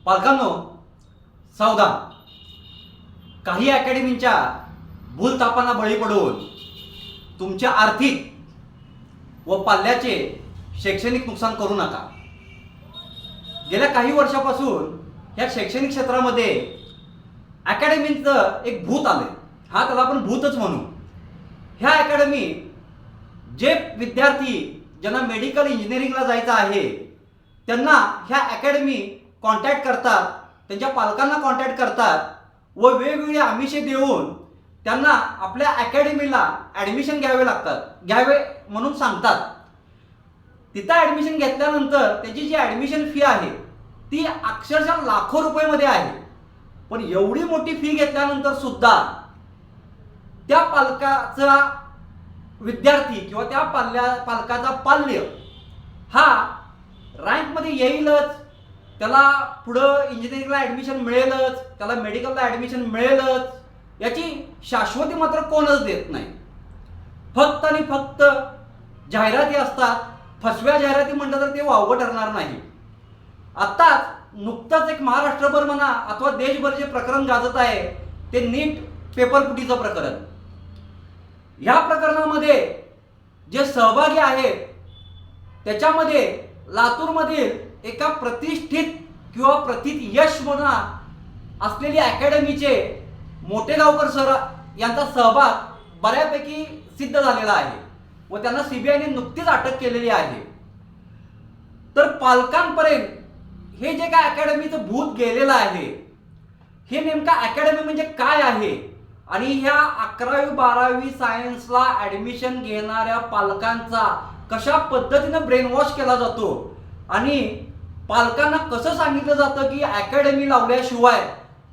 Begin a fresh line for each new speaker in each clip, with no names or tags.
पालकांनो, सावधान. काही अकॅडमीच्या भूलथापांना बळी पडून तुमच्या आर्थिक व पाल्याचे शैक्षणिक नुकसान करू नका. गेल्या काही वर्षापासून या शैक्षणिक क्षेत्रामध्ये अकॅडमीचं एक भूत आले. हा त्याला आपण भूतच म्हणू. ह्या अकॅडमी जे विद्यार्थी ज्यांना मेडिकल इंजिनिअरिंगला जायचं आहे त्यांना ह्या अकॅडमी कॉन्टॅक्ट करतात, त्यांच्या पालकांना कॉन्टॅक्ट करतात व वेगवेगळे आमिषे देऊन त्यांना आपल्या अकॅडमीला ॲडमिशन घ्यावे म्हणून सांगतात. तिथं ॲडमिशन घेतल्यानंतर त्याची जी ॲडमिशन फी आहे ती अक्षरशः लाखो रुपयेमध्ये आहे. पण एवढी मोठी फी घेतल्यानंतर सुद्धा त्या पालकाचा विद्यार्थी किंवा त्या पालकाचा पाल्य हा रँकमध्ये येईलच, त्याला पुढं इंजिनिअरिंगला ॲडमिशन मिळेलच, त्याला मेडिकलला ॲडमिशन मिळेलच, याची शाश्वती मात्र कोणच देत नाही. फक्त आणि फक्त जाहिराती असतात. फसव्या जाहिराती म्हटलं तर ते वावगं ठरणार नाही. आत्ताच नुकतंच एक महाराष्ट्रभर म्हणा अथवा देशभर जे प्रकरण गाजत आहे ते नीट पेपरफुटीचं प्रकरण. या प्रकरणामध्ये जे सहभागी आहेत त्याच्यामध्ये लातूरमधील एका प्रतिष्ठित किंवा प्रथित यश म्हणा असलेली अकॅडमीचे मोठेगावकर सर यांचा सहभाग बऱ्यापैकी सिद्ध झालेला आहे व त्यांना सीबीआयने नुकतीच अटक केलेली आहे. तर पालकांपर्यंत हे जे काय अकॅडमीचं भूत गेलेलं आहे हे नेमका अकॅडमी म्हणजे काय आहे आणि ह्या 11वी-12वी सायन्सला ॲडमिशन घेणाऱ्या पालकांचा कशा पद्धतीनं ब्रेनवॉश केला जातो आणि पालकांना कसं सांगितलं जातं की अकॅडमी लावल्याशिवाय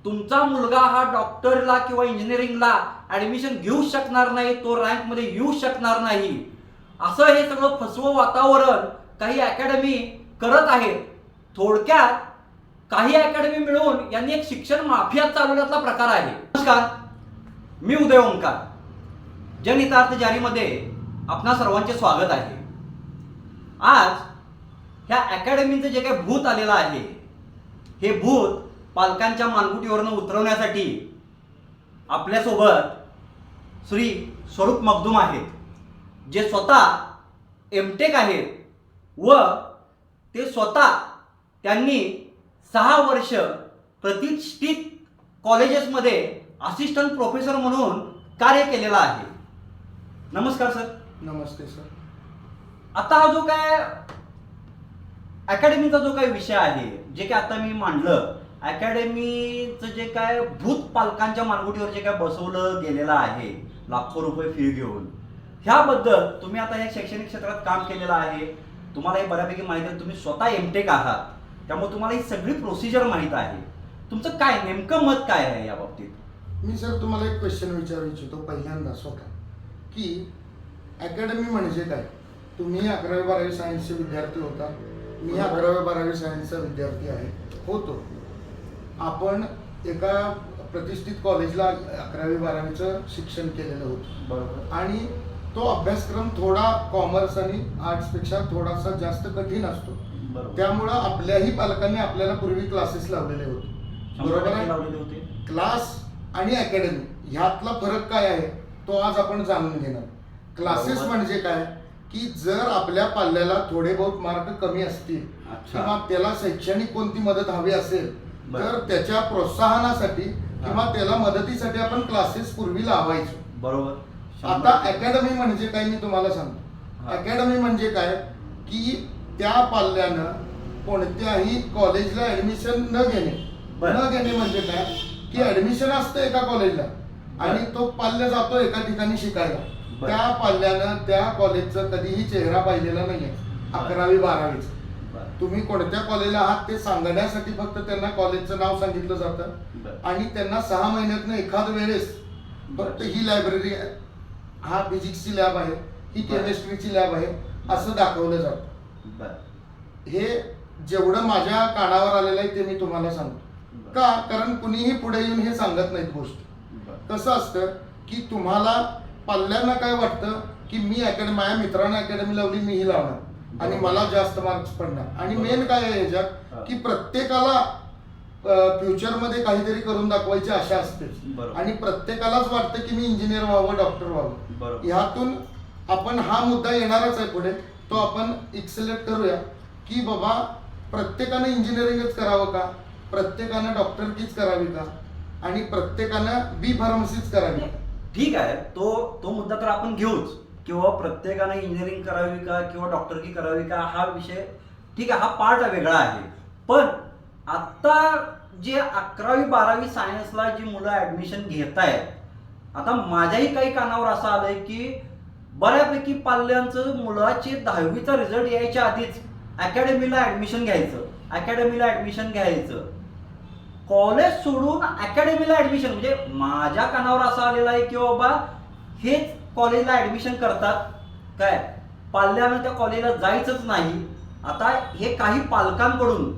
तुमचा मुलगा हा डॉक्टरला किंवा इंजिनिअरिंगला ॲडमिशन घेऊ शकणार नाही, तो रँकमध्ये येऊ शकणार नाही, असं हे सगळं फसवं वातावरण काही अकॅडमी करत आहेत. थोडक्यात काही अकॅडमी मिळून यांनी एक शिक्षण माफिया चालवण्यातला प्रकार आहे. नमस्कार, मी उदय ओंकार. जनहितार्थ जारीमध्ये आपणा सर्वांचे स्वागत आहे. आज ह्या अकॅडमीचं जे काही भूत आलेलं आहे हे भूत पालकांच्या मानगुटीवरनं उतरवण्यासाठी आपल्यासोबत श्री स्वरूप मगदूम आहेत, जे स्वतः एमटेक आहेत व ते स्वतः त्यांनी 6 वर्ष प्रतिष्ठित कॉलेजेसमध्ये असिस्टंट प्रोफेसर म्हणून कार्य केलेलं आहे. नमस्कार सर.
नमस्ते सर.
आता हा जो काय अकॅडमीचा जो काही विषय आहे, जे काय आता मी मांडलं, अकॅडमीचं जे काय भूत पालकांच्या मानगुटीवर जे काय बसवलं गेलेलं आहे लाखो रुपये फी घेऊन, ह्याबद्दल तुम्ही आता या शैक्षणिक क्षेत्रात काम केलेलं आहे, तुम्हाला हे बऱ्यापैकी माहिती आहे, तुम्ही स्वतः एमटेक आहात, त्यामुळे तुम्हाला ही सगळी प्रोसिजर माहीत आहे. तुमचं काय नेमकं मत काय आहे या बाबतीत?
मी सर तुम्हाला एक क्वेश्चन विचारू इच्छितो पहिल्यांदा स्वतः, की अकॅडमी म्हणजे काय? तुम्ही 11वी-12वी सायन्सचे विद्यार्थी होता, मी 11वी-12वी सायन्सचा विद्यार्थी होतो. आपण एका प्रतिष्ठित कॉलेजला 11वी-12वीचं शिक्षण केलेलं होतं.
बरोबर.
आणि तो अभ्यासक्रम थोडा कॉमर्स आणि आर्ट्सपेक्षा थोडासा जास्त कठीण असतो. त्यामुळं आपल्याही पालकांनी आपल्याला पूर्वी क्लासेस लावलेले होते. बरोबर आहे? क्लास आणि अकॅडमी ह्यातला फरक काय आहे तो आज आपण जाणून घेणार. क्लासेस म्हणजे काय की जर आपल्या पाल्याला थोडे बहुत मार्क कमी असतील किंवा त्याला शैक्षणिक कोणती मदत हवी असेल तर त्याच्या प्रोत्साहनासाठी किंवा त्याला मदतीसाठी आपण क्लासेस पूर्वी लावायचो.
बरोबर.
आता अकॅडमी म्हणजे काय मी तुम्हाला सांगतो. अकॅडमी म्हणजे काय की त्या पाल्यानं कोणत्याही कॉलेजला ऍडमिशन न घेणे म्हणजे काय की ऍडमिशन असतं एका कॉलेजला आणि तो पाल्य जातो एका ठिकाणी शिकायला. त्या पाल्यानं त्या कॉलेजचा कधीही चेहरा पाहिलेला नाहीये 11वी-12वीचा. तुम्ही कोणत्या कॉलेजला आहात ते सांगण्यासाठी फक्त त्यांना कॉलेजचं नाव सांगितलं जातं आणि त्यांना 6 महिन्यातनं एखाद वेळेस फक्त ही लायब्ररी आहे, हा फिजिक्सची लॅब आहे, ही केमिस्ट्रीची लॅब आहे असं दाखवलं जातं. हे जेवढं माझ्या कानावर आलेलं आहे ते मी तुम्हाला सांगतो. का? कारण कुणीही पुढे येऊन हे सांगत नाहीत गोष्ट. कसं असतं की तुम्हाला पाल्यांना काय वाटतं की मी अकॅडमी, माझ्या मित्राने अकॅडमी लावली, मीही लावणार आणि मला जास्त मार्क्स पडणार. आणि मेन काय आहे ह्याच्यात की प्रत्येकाला फ्युचरमध्ये काहीतरी करून दाखवायची आशा असते
बरोबर.
आणि प्रत्येकालाच वाटतं की मी इंजिनियर व्हावं, डॉक्टर व्हावं.
बरोबर.
ह्यातून आपण हा मुद्दा येणारच आहे पुढे, तो आपण एक्सलेट करूया की बाबा प्रत्येकानं इंजिनिअरिंगच करावं का, प्रत्येकानं डॉक्टरकीच करावी का, आणि प्रत्येकानं बी फार्मसीच करावी.
ठीक आहे, तो मुद्दा तर आपण घेऊच, किंवा प्रत्येकाने इंजिनिअरिंग करावी का किंवा डॉक्टरकी करावी का हा विषय ठीक आहे, हा पार्ट वेगळा आहे. पण आता जे 11वी 12वी सायन्सला जी मुलं ऍडमिशन घेत आहेत, आता माझ्याही काही कानावर असं आलंय की बऱ्यापैकी पाल्यांचं मुलाचे 10वीचा रिझल्ट यायच्या आधीच अकॅडमीला ऍडमिशन घ्यायचं. कॉलेज सोडून अकॅडमीला ऍडमिशन, म्हणजे माझ्या कानावर असं आलेलं आहे की बाबा हेच कॉलेजला ऍडमिशन करतात काय, पाल्यानं त्या कॉलेजला जायचंच नाही. आता हे काही पालकांकडून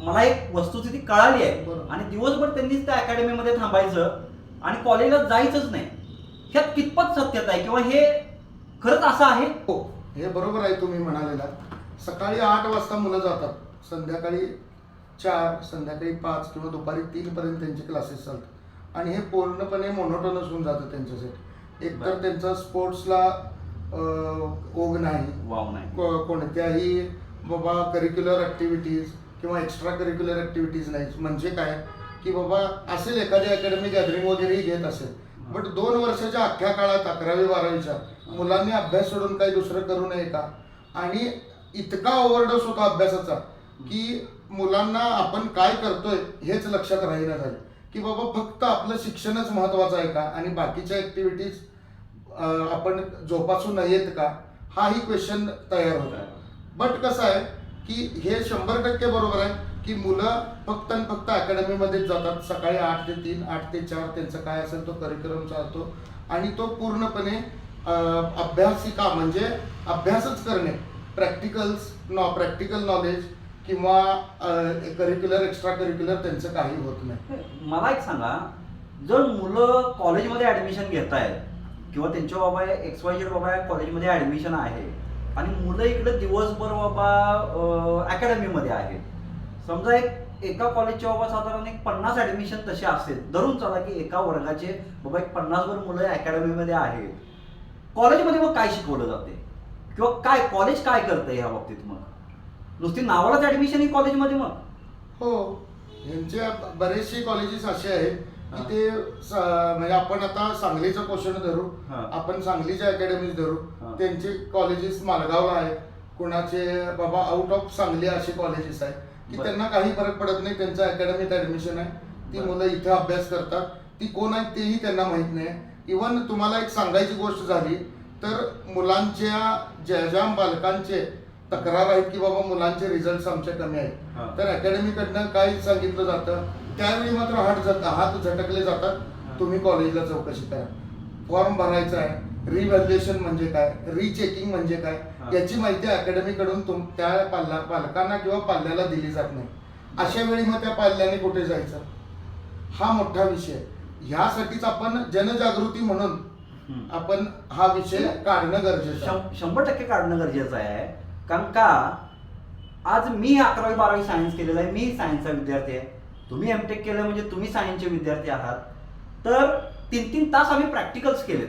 मला एक वस्तुस्थिती कळाली आहे
बरोबर.
आणि दिवसभर त्यांनीच त्या अकॅडमीमध्ये थांबायचं आणि कॉलेजला जायचंच नाही. ह्यात कितपत सत्यता आहे किंवा हे खरंच असं आहे?
हो, हे बरोबर आहे तुम्ही म्हणालेला. सकाळी 8 वाजता मुलं जातात, संध्याकाळी 4, संध्याकाळी 5 किंवा दुपारी 3 पर्यंत त्यांचे क्लासेस चालतात आणि हे पूर्णपणे मोनोटोनस होऊन जातं त्यांच्यासाठी. एकतर त्यांचा स्पोर्ट्सला ओघ नाही,
वाव नाही.
कोणत्याही बाबा करिक्युलर ऍक्टिव्हिटीज किंवा एक्स्ट्रा करिक्युलर ऍक्टिव्हिटीज नाही. म्हणजे काय की बाबा असेल एखादी अकॅडमी गॅदरिंग वगैरेही घेत असेल, बट 2 वर्षाच्या अख्ख्या काळात 11वी 12वीच्या मुलांनी अभ्यास सोडून काही दुसरं करू नये का. आणि इतका ओव्हरडोस होता अभ्यासाचा की मुलांना आपण काय करतोय हेच लक्षात राहीना झाले, की बाबा फक्त आपलं शिक्षणच महत्वाचं आहे का आणि बाकीच्या ऍक्टिव्हिटीज आपण जोपासू नयेत का, हाही क्वेश्चन तयार होता. बट कसं आहे की हे 100% बरोबर आहे की मुलं फक्त आणि फक्त अकॅडमीमध्येच जातात. सकाळी 8 ते 3, 8 ते 4 त्यांचा काय असेल तो करिक्युलम चालतो आणि तो पूर्णपणे अभ्यासिका म्हणजे अभ्यासच करणे, प्रॅक्टिकल नॉलेज किंवा करिक्युलर एक्स्ट्रा करिक्युलर त्यांचं काही होत नाही.
मला एक सांगा, जर मुलं कॉलेजमध्ये ऍडमिशन घेत आहेत किंवा त्यांच्या बाबा XYZ बाबा कॉलेजमध्ये ऍडमिशन आहे आणि मुलं इकडे दिवसभर बाबा अकॅडमीमध्ये आहेत, समजा एका कॉलेजच्या बाबा साधारण 50 ऍडमिशन तसे असेल, धरून चला की एका वर्गाचे बाबा 50 वर मुलं अकॅडमीमध्ये आहेत, कॉलेजमध्ये मग काय शिकवलं जाते किंवा काय कॉलेज काय करतंय या बाबतीत? मग नुसती नावालाच ऍडमिशन ही कॉलेजमध्ये? मग
हो, यांचे बरेचसे कॉलेजेस असे आहेत की ते म्हणजे आपण आता सांगलीचं क्वेश्चन धरू, आपण सांगलीच्या अकॅडमीज धरू, त्यांचे कॉलेजेस मालगावला आहेत, कुणाचे बाबा आउट ऑफ सांगली असे कॉलेजेस आहेत की त्यांना काही फरक पडत नाही, त्यांचं अकॅडमीत ऍडमिशन आहे, ती मुलं इथे अभ्यास करतात, ती कोण आहेत तेही त्यांना माहित नाही. इव्हन तुम्हाला एक सांगायची गोष्ट झाली तर मुलांच्या ज्या पालकांचे तक्रार आहेत की बाबा मुलांचे रिझल्ट आमच्या कमी आहेत, तर अकॅडमीकडनं काय सांगितलं जातं, त्यावेळी मात्र हात झटकले जातात, तुम्ही कॉलेजला चौकशी करा, फॉर्म भरायचा आहे, रिव्हॅल्युएशन म्हणजे काय, रिचेकिंग म्हणजे काय, याची माहिती अकॅडमीकडून त्या पालकांना किंवा पाल्याला दिली जात नाही. अशा वेळी मग त्या पाल्याने कुठे जायचं, हा मोठा विषय. ह्यासाठीच आपण जनजागृती म्हणून आपण हा विषय काढणं गरजेचं आहे.
100% काढणं गरजेचं आहे. कारण का आज मी 11वी 12वी सायन्स केलेलं आहे, मी सायन्सचा विद्यार्थी आहे, तुम्ही एमटेक केलं म्हणजे तुम्ही सायन्सचे विद्यार्थी आहात. तर 3-3 तास आम्ही प्रॅक्टिकल्स केलेत,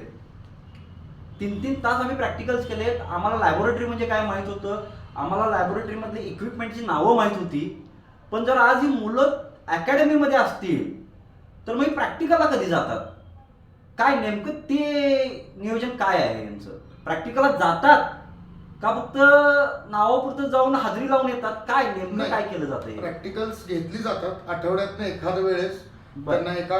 3-3 तास आम्ही प्रॅक्टिकल्स केलेत. आम्हाला लॅबोरेटरी म्हणजे काय माहित होतं, आम्हाला लॅबोरेटरीमधली इक्विपमेंटची नावं माहित होती. पण जर आज ही मुलं अकॅडमीमध्ये असतील तर मग प्रॅक्टिकलला कधी जातात, काय नेमकं ते नियोजन काय आहे यांचं? प्रॅक्टिकलला जातात का फक्त नावापुरतं जाऊन हजेरी लावून येतात, काय नेमकं काय केलं जातं?
प्रॅक्टिकल्स घेतली जातात, आठवड्यातनं एखाद्या वेळेस त्यांना एका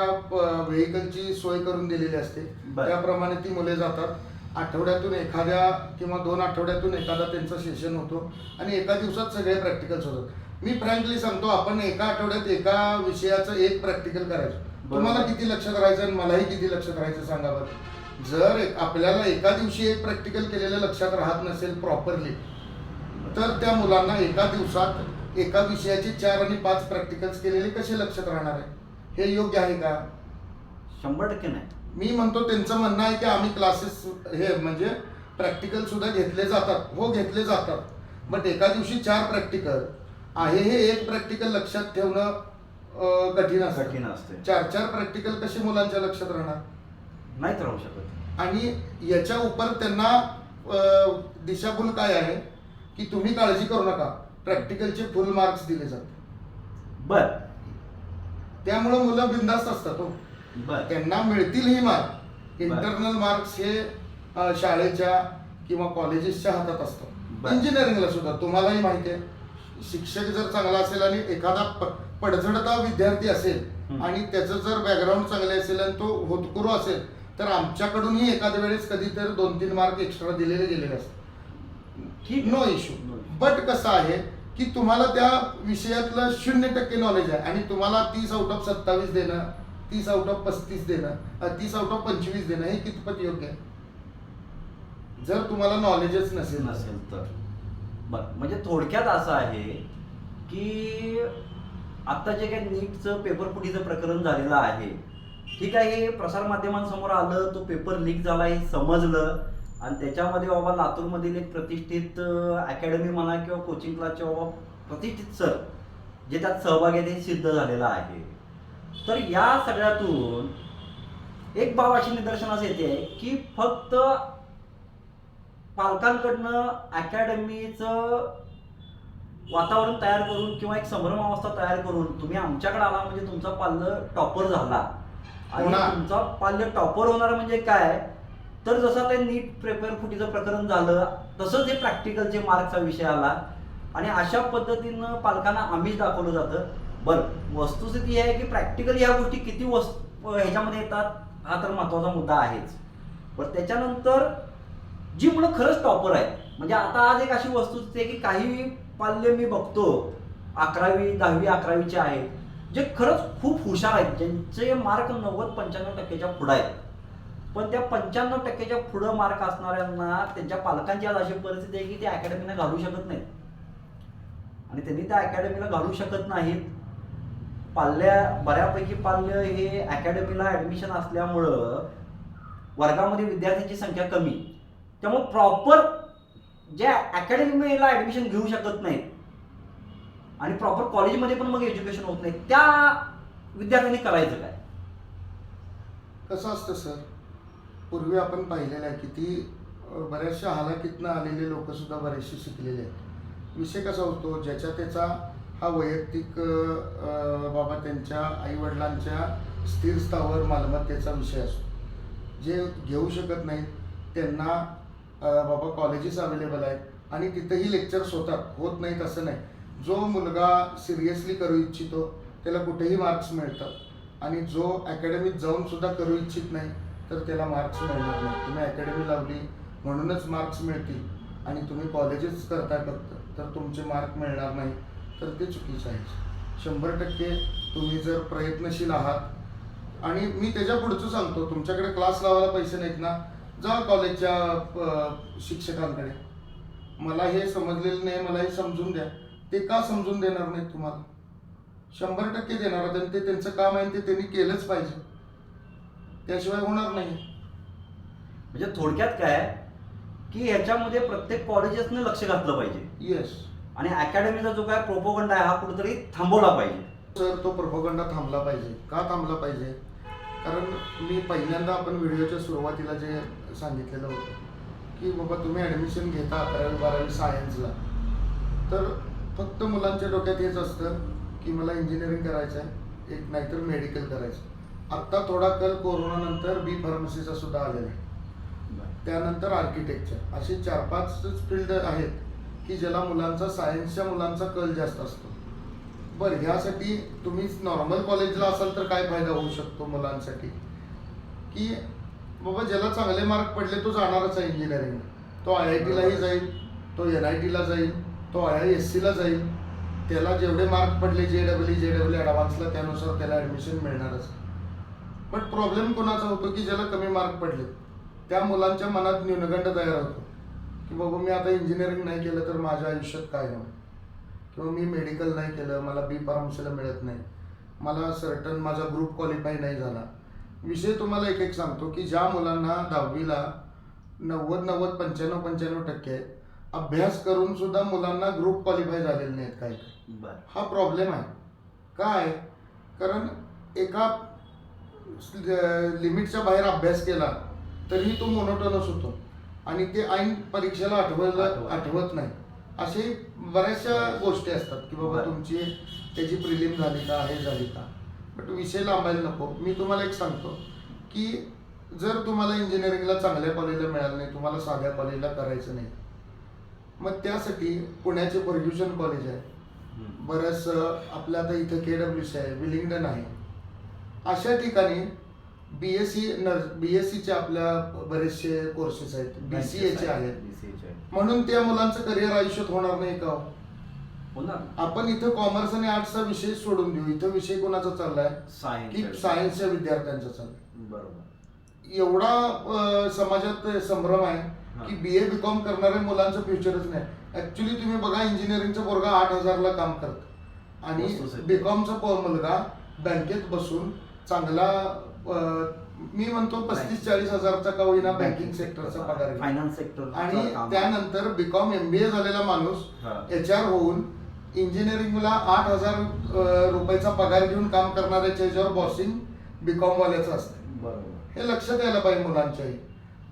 व्हेकलची सोय करून दिलेली असते, त्याप्रमाणे ती मुले जातात. आठवड्यातून एखाद्या किंवा 2 आठवड्यातून एखादा त्यांचा सेशन होतो आणि एका दिवसात सगळे प्रॅक्टिकल्स होतात. मी फ्रँकली सांगतो, आपण एका आठवड्यात एका विषयाचं एक प्रॅक्टिकल करायचं, तुम्हाला किती लक्षात राहायचं आणि मलाही किती लक्षात राहायचं सांगा बरं. जर आपल्याला एका दिवशी एक प्रॅक्टिकल केलेलं लक्षात राहत नसेल प्रॉपरली, तर त्या मुलांना एका दिवसात एका विषयाचे 4 आणि 5 प्रॅक्टिकल्स केलेले कसे लक्षात राहणार आहे? हे योग्य आहे का?
100% नाही.
मी म्हणतो त्यांचं म्हणणं आहे की आम्ही क्लासेस हे म्हणजे प्रॅक्टिकल सुद्धा घेतले जातात, हो घेतले जातात, बट एका दिवशी 4 प्रॅक्टिकल आहे, हे एक प्रॅक्टिकल लक्षात ठेवणं कठीण असतं.
कठीण असते.
4 प्रॅक्टिकल कशी मुलांच्या लक्षात राहणार?
नाहीत राहू शकत.
आणि याच्या उपर त्यांना दिशाभूल काय आहे की तुम्ही काळजी करू नका, प्रॅक्टिकलचे फुल मार्क्स दिले जातात.
बर
त्यामुळे मुलं बिंदास्त असतात हो.
बर
त्यांना मिळतील ही मार्क.
बर.
इंटरनल मार्क्स हे शाळेच्या किंवा कॉलेजेसच्या हातात असतात.
बर.
इंजिनिअरिंगला सुद्धा तुम्हालाही माहिती आहे, शिक्षक जर चांगला असेल आणि एखादा पडझडता विद्यार्थी असेल आणि त्याचं जर बॅकग्राऊंड चांगले असेल आणि तो होतकरू असेल तर आमच्याकडूनही एखाद्या वेळेस कधीतरी 2-3 मार्क एक्स्ट्रा दिलेले गेलेले असतात.
ठीक,
नो इश्यू. बट कसं आहे की तुम्हाला त्या विषयातलं 0% नॉलेज आहे आणि तुम्हाला 30 आउट ऑफ 27 देणं, 30 आउट ऑफ 35 देणं, 30 आउट ऑफ 25 देणं हे कितपत योग्य आहे जर तुम्हाला नॉलेजच नसेल
तर. बर, म्हणजे थोडक्यात असं आहे की आता जे काही नीटचं पेपर फुटीचं प्रकरण झालेलं आहे, ठीक आहे, हे प्रसारमाध्यमांसमोर आलं, तो पेपर लीक झाला हे समजलं आणि त्याच्यामध्ये बाबा लातूरमधील एक प्रतिष्ठित अकॅडमी म्हणा किंवा कोचिंग क्लासचे बाबा प्रतिष्ठित सर जे त्यात सहभागी आहेत हे सिद्ध झालेलं आहे. तर या सगळ्यातून एक बाब अशी निदर्शनास येते की फक्त पालकांकडनं अकॅडमीचं वातावरण तयार करून किंवा एक संभ्रमावस्था तयार करून तुम्ही आमच्याकडे आला म्हणजे तुमचा पाल्य टॉपर झाला आणि तुमचा पाल्य टॉपर होणार म्हणजे काय, तर जसं ते नीट पेपर फुटीचं प्रकरण झालं तसंच हे प्रॅक्टिकलचे मार्क्सचा विषय आला आणि अशा पद्धतीनं पालकांना आम्हीच दाखवलं जातं. बरं, वस्तुस्थिती ही आहे की प्रॅक्टिकली ह्या गोष्टी किती ह्याच्यामध्ये येतात हा तर महत्त्वाचा मुद्दा आहेच. बरं, त्याच्यानंतर जी मुलं खरंच टॉपर आहेत, म्हणजे आता आज एक अशी वस्तुस्थिती आहे की काही पाल्य मी बघतो 11वी 10वी 11वीचे आहेत जे खरंच खूप हुशार आहेत, ज्यांचे मार्क 90-95% पुढे आहेत, पण त्या 95% पुढं मार्क असणाऱ्यांना त्यांच्या पालकांची आज अशी परिस्थिती आहे की ते अकॅडमीला घालू शकत नाहीत आणि त्यांनी त्या अकॅडमीला घालू शकत नाहीत. बऱ्यापैकी पाल्य हे अकॅडमीला ऍडमिशन असल्यामुळं वर्गामध्ये विद्यार्थ्यांची संख्या कमी, त्यामुळे प्रॉपर ज्या अकॅडमीला ऍडमिशन घेऊ शकत नाहीत आणि प्रॉपर कॉलेजमध्ये पण मग एज्युकेशन होत नाही, त्या विद्यार्थ्यांनी करायचं काय?
कसं असतं सर, पूर्वी आपण पाहिलेलं आहे किती बऱ्याचशा हालाकीतनं आलेले लोक सुद्धा बरेचसे शिकलेले आहेत. विषय कसा होतो, ज्याच्या त्याचा हा वैयक्तिक बाबा त्यांच्या आईवडिलांच्या स्थिर स्थावर मालमत्तेचा विषय असतो. जे घेऊ शकत नाहीत त्यांना बाबा कॉलेजेस अवेलेबल आहेत आणि तिथंही लेक्चर्स होत नाहीत असं नाही. जो मुलगा सिरियसली करू इच्छितो त्याला कुठेही मार्क्स मिळतात आणि जो अकॅडमीत जाऊन सुद्धा करू इच्छित नाही तर त्याला मार्क्स मिळणार नाही. तुम्ही अकॅडमी लावली म्हणूनच मार्क्स मिळतील आणि तुम्ही कॉलेजेस करताय फक्त तर तुमचे मार्क मिळणार नाही, तर ते चुकीचं आहे. 100% तुम्ही जर प्रयत्नशील आहात आणि मी त्याच्या पुढचं सांगतो, तुमच्याकडे क्लास लावायला पैसे नाहीत ना, जा कॉलेजच्या शिक्षकांकडे, मला हे समजलेलं नाही, मला हे समजून द्या. ते का समजून देणार नाहीत तुम्हाला? 100% देणार आहेत आणि ते त्यांचं काम आहे ते त्यांनी केलंच पाहिजे, त्याशिवाय होणार नाही.
म्हणजे थोडक्यात काय की ह्याच्यामध्ये प्रत्येक कॉलेजेसने लक्ष घातलं पाहिजे.
येस.
आणि अकॅडमीचा जो काय प्रोपोगंडा आहे हा कुठेतरी थांबवला पाहिजे.
सर, तो प्रोपोगंडा थांबला पाहिजे. का थांबला पाहिजे? कारण मी पहिल्यांदा आपण व्हिडिओच्या सुरुवातीला जे सांगितलेलं होतं की बाबा तुम्ही ॲडमिशन घेता 11वी 12वी सायन्सला, तर फक्त मुलांच्या डोक्यात हेच असतं की मला इंजिनिअरिंग करायचं आहे, एक नाहीतर मेडिकल करायचं. आत्ता थोडा कल कोरोनानंतर बी फार्मसीचा सुद्धा आलेला आहे, त्यानंतर आर्किटेक्चर, असे 4-5 फील्ड आहेत की ज्याला मुलांचा सायन्सच्या मुलांचा कल जास्त असतो. बरं, ह्यासाठी तुम्ही नॉर्मल कॉलेजला असाल तर काय फायदा होऊ शकतो मुलांसाठी की बाबा ज्याला चांगले मार्क पडले तो जाणारच आहे इंजिनिअरिंग, तो IITलाही जाईल, तो NITला जाईल, तो IISCला जाईल, त्याला जेवढे मार्क पडले JEE ॲडव्हान्सला त्यानुसार त्याला ॲडमिशन मिळणारच. पण प्रॉब्लेम कोणाचा होतो की ज्याला कमी मार्क पडले त्या मुलांच्या मनात न्यूनगंड तयार होतो की बाबा मी आता इंजिनिअरिंग नाही केलं तर माझ्या आयुष्यात काय होणार, किंवा मी मेडिकल नाही केलं मला बी फार्मसीला मिळत नाही, मला सर्टन माझा ग्रुप क्वालिफाय नाही झाला. विषय तुम्हाला एक सांगतो की ज्या मुलांना 10वीला 90-95% आहेत, अभ्यास करून सुद्धा मुलांना ग्रुप क्वालिफाय झालेले नाहीत काय. हा प्रॉब्लेम आहे. काय कारण एका लिमिटच्या बाहेर अभ्यास केला तरीही तो मोनोटोनस होतो आणि ते ऐन परीक्षेला आठवत नाही. असे बऱ्याचशा गोष्टी असतात की बाबा तुमची त्याची प्रिलिम झाली का, हे झाली का, बट विषय लांबायला नको. मी तुम्हाला एक सांगतो की जर तुम्हाला इंजिनिअरिंगला चांगल्या कॉलेजला मिळालं नाही, तुम्हाला साध्या कॉलेजला करायचं नाही, मग त्यासाठी पुण्याचे फर्ग्युसन कॉलेज आहे, बरंच आपल्या आता इथं KWC आहे, विलिंग्डन आहे, अशा ठिकाणी BSc चे आपल्या बरेचसे कोर्सेस आहेत, BCA चे आहेत. म्हणून त्या मुलांचं करिअर आयुष्यात होणार नाही का? आपण इथं कॉमर्स आणि आर्ट्सचा विषय सोडून देऊ. इथं विषय कोणाचा चाललाय की सायन्सच्या विद्यार्थ्यांचा चाललाय.
बरोबर.
एवढा समाजात संभ्रम आहे की BA BCom करणाऱ्या मुलांचं फ्युचरच नाही. ऍक्च्युली तुम्ही बघा, इंजिनिअरिंगचा पोरगा 8,000ला काम करत आणि BComचा मुलगा बँकेत बसून चांगला मी म्हणतो 35-40 हजारचा का होईना बँकिंग सेक्टरचा पगार,
फायनान्स सेक्टर,
आणि त्यानंतर BCom MBA झालेला माणूस HR होऊन इंजिनिअरिंगला 8,000 रुपयाचा पगार घेऊन काम करणाऱ्याच्या याच्यावर बॉसिंग BCom वाल्याचं असतं.
बरोबर.
हे लक्षात यायला पाहिजे मुलांच्याही.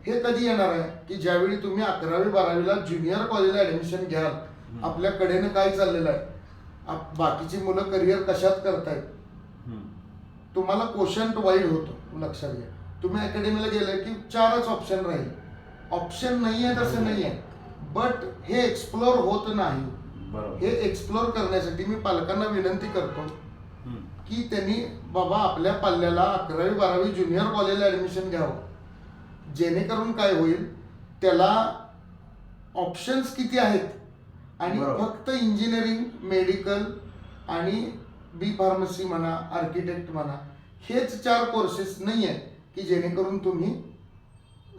हे कधी येणार आहे की ज्यावेळी तुम्ही 11वी-12वीला ज्युनियर कॉलेजला ऍडमिशन घ्याल, आपल्या कडेनं काय चाललेलं आहे, बाकीची मुलं करिअर कशात करतायत, तुम्हाला कोशंट वाईड होतो. लक्षात घ्या, तुम्ही अकॅडमीला गेले की 4च ऑप्शन राहील. ऑप्शन नाही आहे तसं नाही आहे, बट हे एक्सप्लोर होत नाही. हे एक्सप्लोर करण्यासाठी मी पालकांना विनंती करतो की त्यांनी बाबा आपल्या पाल्याला 11वी-12वी ज्युनियर कॉलेजला ऍडमिशन घ्यावं, जेणेकरून काय होईल, त्याला ऑप्शन्स किती आहेत आणि फक्त इंजिनिअरिंग, मेडिकल आणि B.Pharmacy म्हणा, आर्किटेक्ट म्हणा, हेच 4 कोर्सेस नाही आहे की जेणेकरून तुम्ही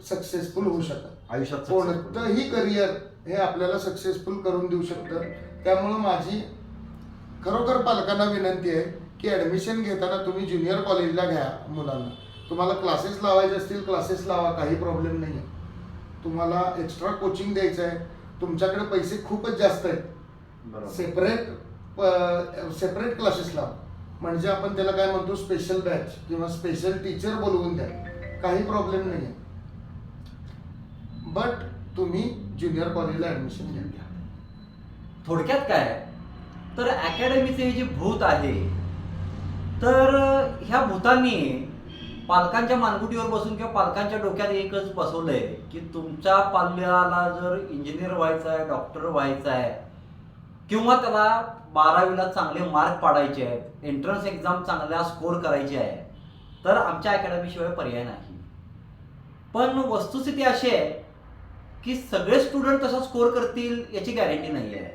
सक्सेसफुल होऊ शकाल आयुष्यात. कोणतंही करिअर हे आपल्याला सक्सेसफुल करून देऊ शकतं. त्यामुळं माझी खरोखर पालकांना विनंती आहे की ऍडमिशन घेताना तुम्ही ज्युनियर कॉलेजला घ्या मुलांना. तुम्हाला क्लासेस लावायचे असतील क्लासेस लावा, काही प्रॉब्लेम नाही आहे. तुम्हाला एक्स्ट्रा कोचिंग द्यायचं आहे, तुमच्याकडे पैसे खूपच जास्त आहेत, सेपरेट क्लासेस लावा. म्हणजे आपण त्याला काय म्हणतो, स्पेशल बॅच किंवा स्पेशल टीचर बोलवून द्या, काही प्रॉब्लेम नाही आहे. बट तुम्ही ज्युनियर कॉलेजला ऍडमिशन घ्या.
थोडक्यात काय तर अकॅडमीचे जे भूत आहे, तर ह्या भूतांनी पालकांच्या मानगुटीवर बसून किंवा पालकांच्या डोक्यात एकच बसवलंय की तुमच्या पाल्याला जर इंजिनियर व्हायचं आहे, डॉक्टर व्हायचं आहे, किंवा त्याला 12वीला चांगले मार्क पाडायचे आहेत, एंट्रन्स एक्झाम चांगल्या स्कोर करायची आहे, तर आमच्या अकॅडमीशिवाय पर्याय नाही. पण वस्तुस्थिती अशी आहे की सगळे स्टुडंट तसा स्कोर करतील याची गॅरंटी नाही आहे.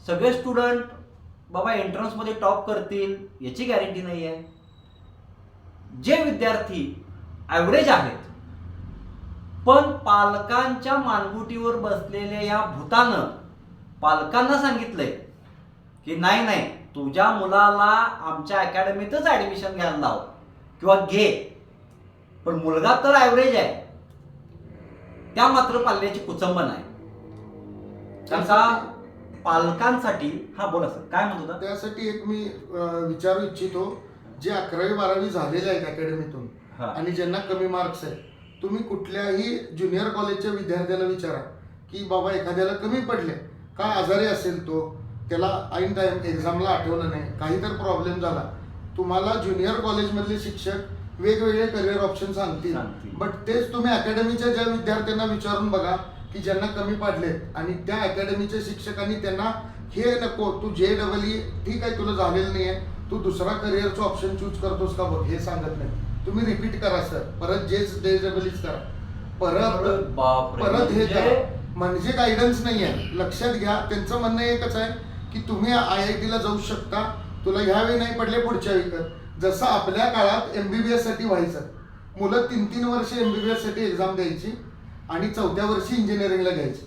सगळे स्टुडंट बाबा एंट्रन्समध्ये टॉप करतील याची गॅरंटी नाही आहे. जे विद्यार्थी ॲव्हरेज आहेत पण पालकांच्या मानगुटीवर बसलेल्या या भूतानं पालकांना सांगितलंय की नाही नाही, तुझ्या मुलाला आमच्या अकॅडमीतच ऍडमिशन घ्यायला लाव किंवा घे, पण मुलगा तर ॲव्हरेज आहे, त्या मात्र पाल्याची कुचंबन आहे. त्यांचा पालकांसाठी बोला सर, काय म्हणत होता?
त्यासाठी एक मी विचारू इच्छितो, जे 11वी-12वी झालेले आहेत अकॅडमीतून आणि ज्यांना कमी मार्क्स आहेत, तुम्ही कुठल्याही ज्युनियर कॉलेजच्या विद्यार्थ्याला विचारा की बाबा एखाद्याला कमी पडले, काय आजारी असेल तो, त्याला ऐन टाइम एक्झामला आठवलं नाही, काही तर प्रॉब्लेम झाला, तुम्हाला ज्युनियर कॉलेजमधले शिक्षक वेगवेगळे करिअर ऑप्शन सांगतील. बट तेच तुम्ही अकॅडमीच्या ज्या विद्यार्थ्यांना विचारून बघा की ज्यांना कमी पडलेत आणि त्या अकॅडमीच्या शिक्षकांनी त्यांना हे नको, तू JEE ठीक आहे, तुला झालेलं नाही आहे, तू दुसरा करिअरचा ऑप्शन चूज करतोस का बघ, हे सांगत नाही. तुम्ही रिपीट करा सर, परत JEE करा, परत हे करा, म्हणजे गायडन्स नाही आहे. लक्षात घ्या, त्यांचं म्हणणं एकच आहे की तुम्ही IIT ला जाऊ शकता, तुला ह्यावेळी नाही पडले पुढच्या वेळी कर. जसं आपल्या काळात MBBS साठी व्हायचं, मुलं 3-3 वर्ष MBBS साठी एक्झाम द्यायची आणि 4थ्या वर्षी इंजिनिअरिंगला घ्यायची.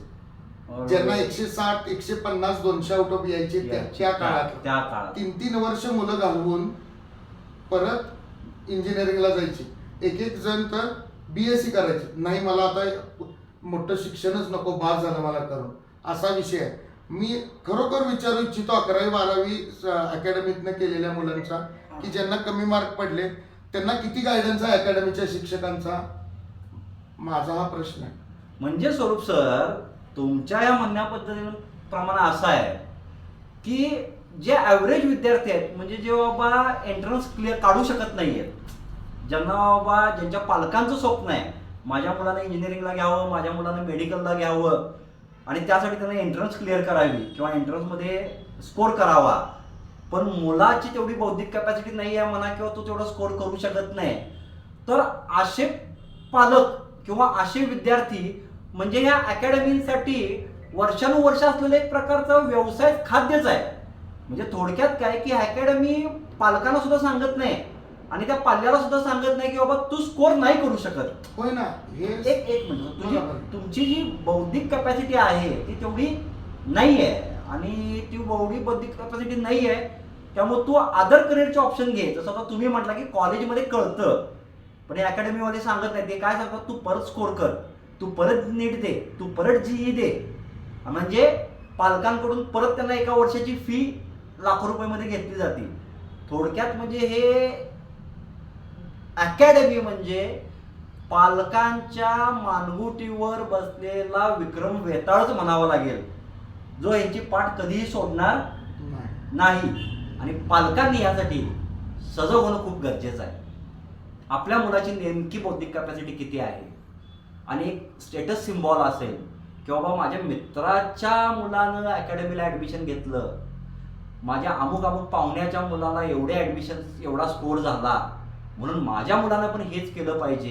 ज्यांना 160, 150, 200 आउट ऑफ यायचे त्या काळात 3-3 वर्ष मुलं घालवून परत इंजिनिअरिंगला जायची. एक जण तर BSc करायचे, नाही मला आता मोठं शिक्षणच नको, बास झालं मला करून, असा विषय आहे. मी खरोखर विचारू इच्छितो 11वी-12वी अकॅडमीतनं केलेल्या मुलांचा की ज्यांना कमी मार्क पडले त्यांना किती गायडन्स आहे अकॅडमीच्या शिक्षकांचा, माझा हा प्रश्न आहे.
म्हणजे स्वरूप सर, तुमच्या या म्हणण्या पद्धतीप्रमाणे असं आहे की जे ॲव्हरेज विद्यार्थी आहेत, म्हणजे जे बाबा एंट्रन्स क्लिअर काढू शकत नाही आहेत, ज्यांना बाबा ज्यांच्या पालकांचं स्वप्न आहे माझ्या मुलानं इंजिनिअरिंगला घ्यावं, माझ्या मुलानं मेडिकलला घ्यावं आणि त्यासाठी त्यांना एंट्रन्स क्लिअर करावी किंवा एंट्रन्समध्ये स्कोर करावा, पण मुलाची तेवढी बौद्धिक कॅपॅसिटी नाही आहे म्हणा किंवा तो तेवढा स्कोर करू शकत नाही, तर असे पालक किंवा असे विद्यार्थी म्हणजे ह्या अकॅडमीसाठी वर्षानुवर्ष असलेलं एक प्रकारचं व्यवसाय खाद्यच आहे. म्हणजे थोडक्यात काय की अकॅडमी पालकांना सुद्धा सांगत नाही आणि त्या पाल्याला सुद्धा सांगत नाही की बाबा तू स्कोर नाही करू शकत.
होय ना, हे
एक मिनिट, तुमची जी बौद्धिक कॅपॅसिटी आहे ती तेवढी नाही आहे आणि ती एवढी बौद्धिक कॅपॅसिटी नाही आहे, त्यामुळे तू अदर करिअरचे ऑप्शन घे. जसं आता तुम्ही म्हटला की कॉलेजमध्ये कळतं, पण हे अकॅडमीवाले सांगत नाही. ते काय सांगतात, तू परत स्कोर कर, तू परत नीट दे, तू परत जीई दे. म्हणजे पालकांकडून परत त्यांना एका वर्षाची फी लाखो रुपयामध्ये घेतली जाते. थोडक्यात म्हणजे हे अकॅडमी म्हणजे पालकांच्या मानगुटीवर बसलेला विक्रम वेताळच म्हणावा लागेल, जो यांची पाठ कधीही सोडणार नाही. आणि पालकांनी यासाठी सजग होणं खूप गरजेचं आहे. आपल्या मुलाची नेमकी बौद्धिक कॅपॅसिटी किती आहे आणि एक स्टेटस सिम्बॉल असेल की बाबा माझ्या मित्राच्या मुलानं अकॅडमीला ॲडमिशन घेतलं, माझ्या अमुक अमुक पाहुण्याच्या मुलाला एवढे ॲडमिशन एवढा स्कोर झाला म्हणून माझ्या मुलानं पण हेच केलं पाहिजे,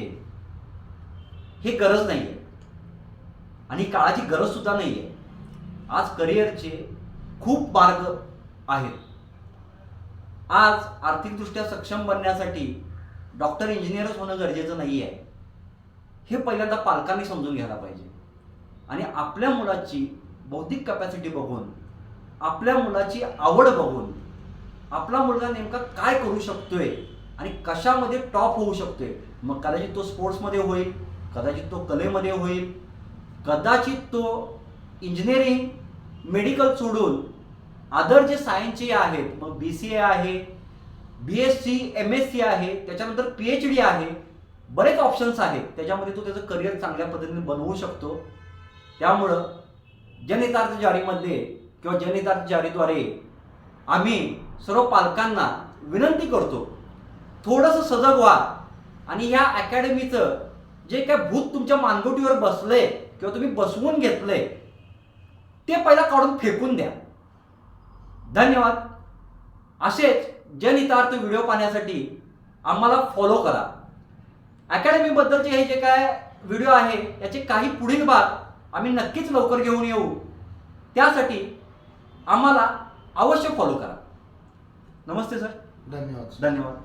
हे गरज नाही आहे आणि काळाची गरज सुद्धा नाही आहे. आज करिअरचे खूप मार्ग आहेत. आज आर्थिकदृष्ट्या सक्षम बनण्यासाठी डॉक्टर इंजिनियरच होणं गरजेचं नाही आहे, हे पहिल्यांदा पालकांनी समजून घ्यायला पाहिजे. आणि आपल्या मुलाची बौद्धिक कॅपॅसिटी बघून, आपल्या मुलाची आवड बघून, आपला मुलगा नेमका काय करू शकतोय आणि कशामध्ये टॉप होऊ शकतोय, मग कदाचित तो स्पोर्ट्समध्ये होईल, कदाचित तो कलेमध्ये होईल, कदाचित तो इंजिनिअरिंग मेडिकल सोडून अदर जे सायन्सचे आहेत, मग BCA आहे, BSc MSc आहे, त्याच्यानंतर PhD आहे, बरेच ऑप्शन्स आहेत, त्याच्यामध्ये तो त्याचं करिअर चांगल्या पद्धतीने बनवू शकतो. त्यामुळं जनहितार्थ जारीमध्ये किंवा जनहितार्थ जारीद्वारे आम्ही सर्व पालकांना विनंती करतो, थोडंसं सजग व्हा आणि ह्या अकॅडमीचं जे काय भूत तुमच्या मानगुटीवर बसलंय किंवा तुम्ही बसवून घेतलंय ते पहिला काढून फेकून द्या. धन्यवाद. असेच जनहितार्थ व्हिडिओ पाहण्यासाठी आम्हाला फॉलो करा. अकॅडमीबद्दलचे हे जे काय व्हिडिओ आहे याचे काही पुढील भाग आम्ही नक्कीच लवकर घेऊन येऊ, त्यासाठी आम्हाला अवश्य फॉलो करा. नमस्ते सर.
धन्यवाद.
धन्यवाद.